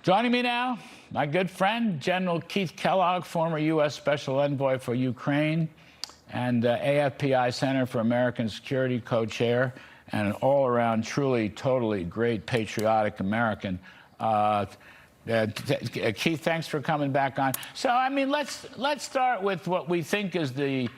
Joining me now, my good friend, General Keith Kellogg, former U.S. Special Envoy for Ukraine and AFPI Center for American Security co-chair, and an all-around, truly, totally great patriotic American. Keith, thanks for coming back on. So, I mean, let's start with what we think is the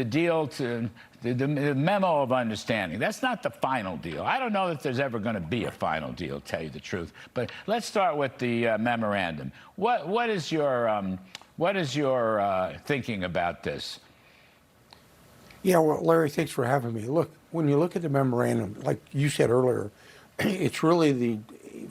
deal to the memo of understanding. That's not the final deal. I don't know that there's ever going to be a final deal, to tell you the truth. But let's start with the memorandum. What is your thinking about this? Yeah, well, Larry, thanks for having me. Look, when you look at the memorandum, like you said earlier, it's really the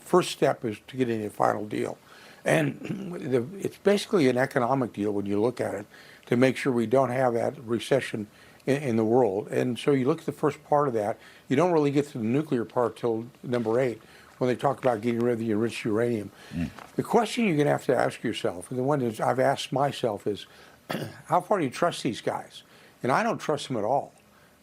first step is to get in a final deal. And it's basically an economic deal when you look at it, to make sure we don't have that recession in the world. And so you look at the first part of that, you don't really get to the nuclear part till number 8, when they talk about getting rid of the enriched uranium. The question you're going to have to ask yourself, and the one that I've asked myself, is how far do you trust these guys? And I don't trust them at all.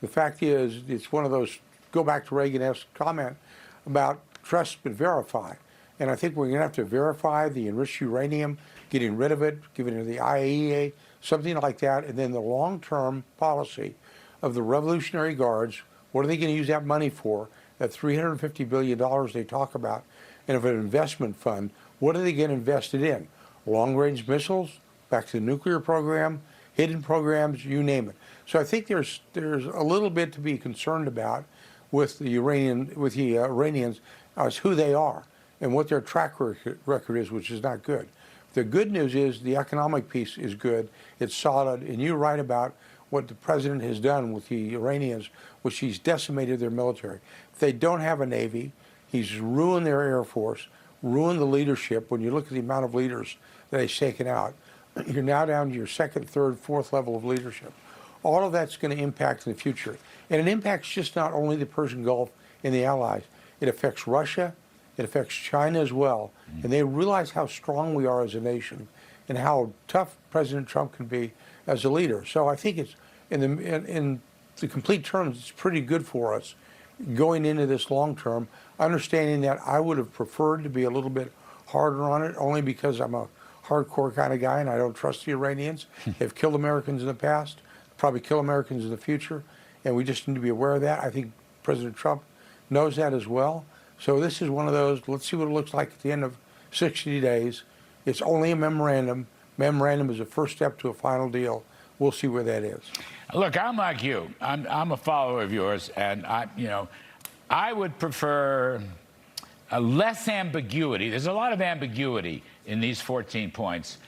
The fact is, it's one of those, go back to Reagan-esque comment about trust but verify. And I think we're going to have to verify the enriched uranium, getting rid of it, giving it to the IAEA, something like that, and then the long-term policy of the Revolutionary Guards. What are they going to use that money for? That $350 billion they talk about, and of an investment fund, what are they going to invest it in? Long-range missiles, back to the nuclear program, hidden programs, you name it. So I think there's a little bit to be concerned about with the Iranians as who they are and what their track record is, which is not good. The good news is the economic piece is good, it's solid, and you're right about what the president has done with the Iranians, which he's decimated their military. If they don't have a Navy, he's ruined their Air Force, ruined the leadership. When you look at the amount of leaders that he's taken out, you're now down to your second, third, fourth level of leadership. All of that's going to impact in the future. And it impacts just not only the Persian Gulf and the allies, it affects Russia, it affects China as well. And they realize how strong we are as a nation and how tough President Trump can be as a leader. So I think it's, in the complete terms, it's pretty good for us going into this long term, understanding that I would have preferred to be a little bit harder on it, only because I'm a hardcore kind of guy and I don't trust the Iranians. They've killed Americans in the past, probably kill Americans in the future, and we just need to be aware of that. I think President Trump knows that as well. So this is one of those, let's see what it looks like at the end of 60 days. It's only a memorandum. Memorandum is a first step to a final deal. We'll see where that is. Look, I'm like you. I'm a follower of yours, and I would prefer less ambiguity. There's a lot of ambiguity in these 14 points.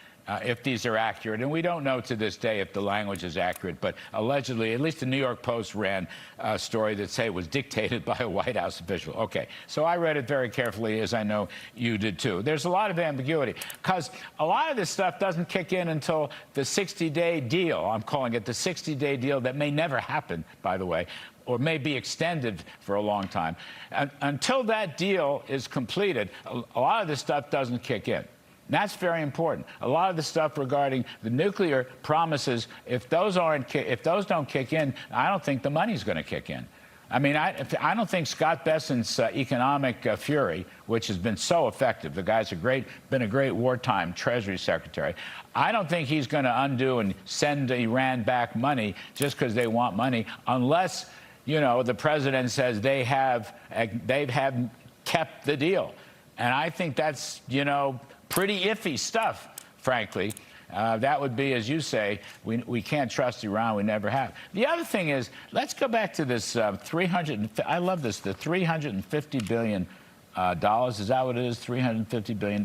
If these are accurate, and we don't know to this day if the language is accurate, but allegedly, at least the New York Post ran a story that said it was dictated by a White House official. Okay, so I read it very carefully, as I know you did too. There's a lot of ambiguity, because a lot of this stuff doesn't kick in until the 60-day deal. I'm calling it the 60-day deal that may never happen, by the way, or may be extended for a long time. And until that deal is completed, a lot of this stuff doesn't kick in. That's very important. A lot of the stuff regarding the nuclear promises, if those don't kick in, I don't think the money's going to kick in. I mean, I don't think Scott Bessent's economic fury, which has been so effective, the guy's been a great wartime Treasury Secretary. I don't think he's going to undo and send Iran back money just because they want money, unless, the president says they've kept the deal. And I think that's, pretty iffy stuff, frankly. That would be, as you say, we can't trust Iran. We never have. The other thing is, let's go back to this I love this, the $350 billion. Is that what it is, $350 billion?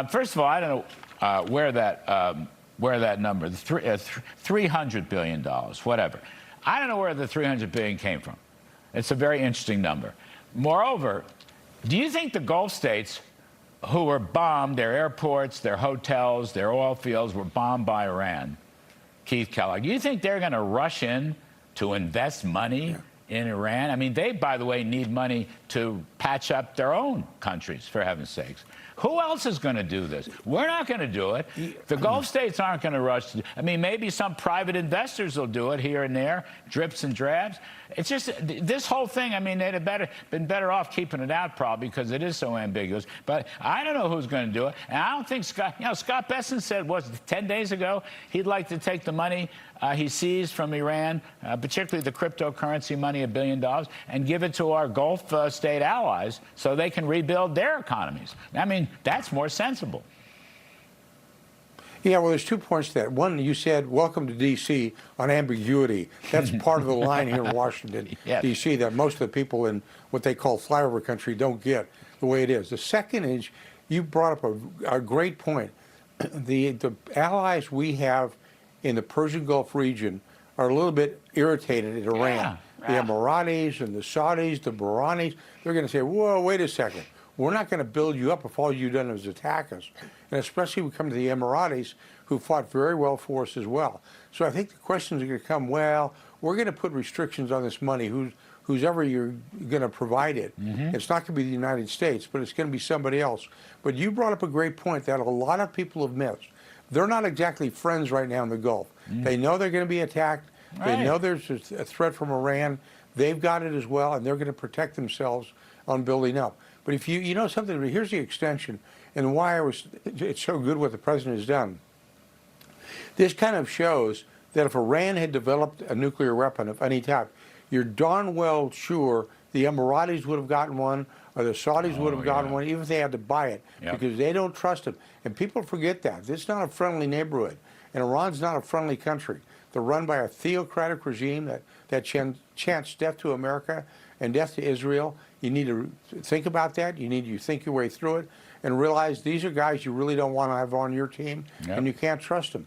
First of all, I don't know where that number, $300 billion, whatever. I don't know where the $300 billion came from. It's a very interesting number. Moreover, do you think the Gulf states, who were bombed, their airports, their hotels, their oil fields were bombed by Iran, Keith Kellogg, do you think they're going to rush in to invest money in Iran. I mean, they, by the way, need money to patch up their own countries, for heaven's sakes. Who else is going to do this? We're not going to do it. The Gulf states aren't going to rush to. I mean, maybe some private investors will do it here and there, drips and drabs. It's just this whole thing. I mean, they'd have been better off keeping it out probably because it is so ambiguous. But I don't know who's going to do it, and I don't think Scott. You know, Scott Bessent said 10 days ago he'd like to take the money he seized from Iran, particularly the cryptocurrency money, $1 billion, and give it to our Gulf state allies so they can rebuild their economies. I mean, that's more sensible. Yeah, well, there's 2 points to that. One, you said, welcome to D.C. on ambiguity. That's part of the line here in Washington, Yes. D.C., that most of the people in what they call flyover country don't get the way it is. The second is, you brought up a great point. The allies we have in the Persian Gulf region are a little bit irritated at Iran. The Emiratis and the Saudis, the Bahranis, they're going to say, whoa, wait a second. We're not going to build you up if all you've done is attack us. And especially when we come to the Emiratis, who fought very well for us as well. So I think the questions are going to come, well, we're going to put restrictions on this money, who's ever you're going to provide it. It's not going to be the United States, but it's going to be somebody else. But you brought up a great point that a lot of people have missed. They're not exactly friends right now in the Gulf. They know they're going to be attacked. They know there's a threat from Iran. They've got it as well, and they're going to protect themselves on building up. But if you know something, here's the extension, and why it's so good what the president has done. This kind of shows that if Iran had developed a nuclear weapon of any type, you're darn well sure the Emiratis would have gotten one, or the Saudis would have gotten one, even if they had to buy it, because they don't trust them. And people forget that. This is not a friendly neighborhood, and Iran's not a friendly country. They're run by a theocratic regime that chants death to America and death to Israel. You need to think about that. You need to think your way through it and realize these are guys you really don't want to have on your team, and you can't trust them.